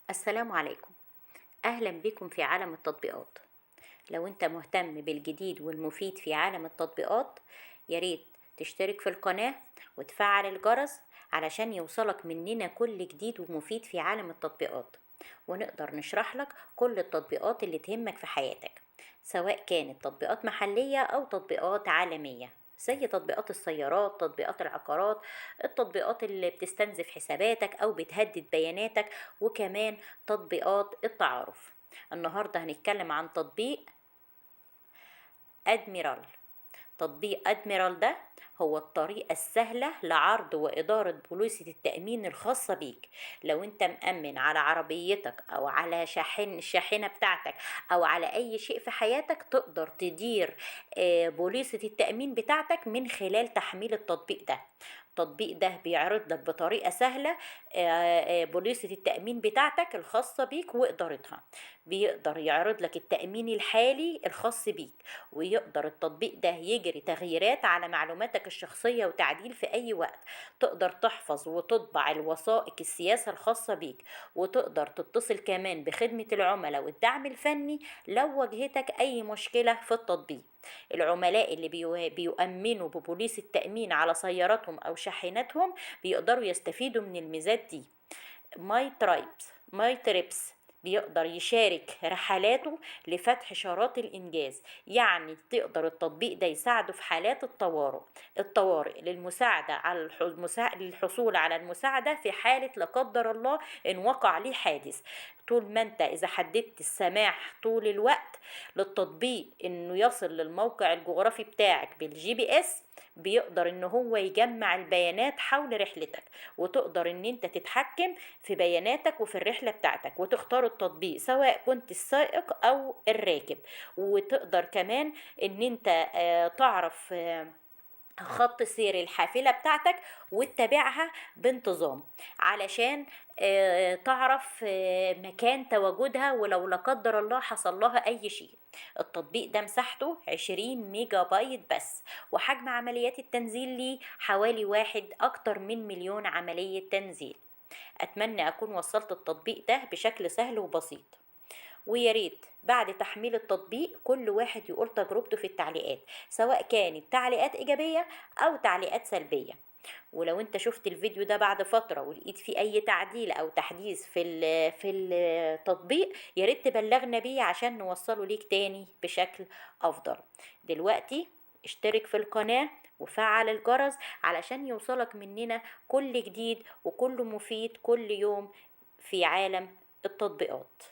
السلام عليكم. أهلا بكم في عالم التطبيقات. لو أنت مهتم بالجديد والمفيد في عالم التطبيقات، ياريت تشترك في القناة وتفعل الجرس علشان يوصلك مننا كل جديد ومفيد في عالم التطبيقات، ونقدر نشرح لك كل التطبيقات اللي تهمك في حياتك، سواء كانت تطبيقات محلية أو تطبيقات عالمية، زي تطبيقات السيارات، تطبيقات العقارات، التطبيقات اللي بتستنزف حساباتك أو بتهدد بياناتك، وكمان تطبيقات التعارف. النهاردة هنتكلم عن تطبيق أدميرال. تطبيق أدميرال ده هو الطريقة السهلة لعرض وإدارة بوليصة التأمين الخاصة بيك. لو انت مأمن على عربيتك أو على الشاحنة بتاعتك أو على أي شيء في حياتك، تقدر تدير بوليصة التأمين بتاعتك من خلال تحميل التطبيق ده. التطبيق ده بيعرض لك بطريقة سهلة بوليصة التأمين بتاعتك الخاصة بيك وإدارتها. بيقدر يعرض لك التأمين الحالي الخاص بيك، ويقدر التطبيق ده يجري تغييرات على معلوماتك الشخصية وتعديل في أي وقت. تقدر تحفظ وتطبع الوثائق السياسة الخاصة بيك، وتقدر تتصل كمان بخدمة العملاء والدعم الفني لو واجهتك أي مشكلة في التطبيق. العملاء اللي بيؤمنوا ببوليس التأمين على سياراتهم أو شاحناتهم بيقدروا يستفيدوا من الميزات دي. ماي تريبس بيقدر يشارك رحلاته لفتح شارات الإنجاز. يعني تقدر التطبيق ده يساعده في حالات الطوارئ للمساعدة على للحصول على المساعدة في حالة لا قدر الله إن وقع ليه حادث. طول ما انت إذا حددت السماح طول الوقت للتطبيق إنه يصل للموقع الجغرافي بتاعك بالجي بي اس، بيقدر إن هو يجمع البيانات حول رحلتك، وتقدر إن انت تتحكم في بياناتك وفي الرحلة بتاعتك، وتختار التطبيق سواء كنت السائق أو الراكب. وتقدر كمان إن انت تعرف خط سير الحافلة بتاعتك وتتابعها بانتظام، علشان تعرف مكان تواجدها ولو لا قدر الله حصل لها أي شيء. التطبيق ده مساحته 20 ميجا بايت بس، وحجم عمليات التنزيل ليه حوالي أكتر من مليون عملية تنزيل. أتمنى أكون وصلت التطبيق ده بشكل سهل وبسيط، وياريت بعد تحميل التطبيق كل واحد يقول تجربته في التعليقات، سواء كانت تعليقات إيجابية أو تعليقات سلبية. ولو انت شفت الفيديو ده بعد فترة ولقيت فيه أي تعديل أو تحديث في التطبيق، ياريت تبلغنا بيه عشان نوصله ليك تاني بشكل أفضل. دلوقتي اشترك في القناة وفعل الجرس علشان يوصلك مننا كل جديد وكل مفيد كل يوم في عالم التطبيقات.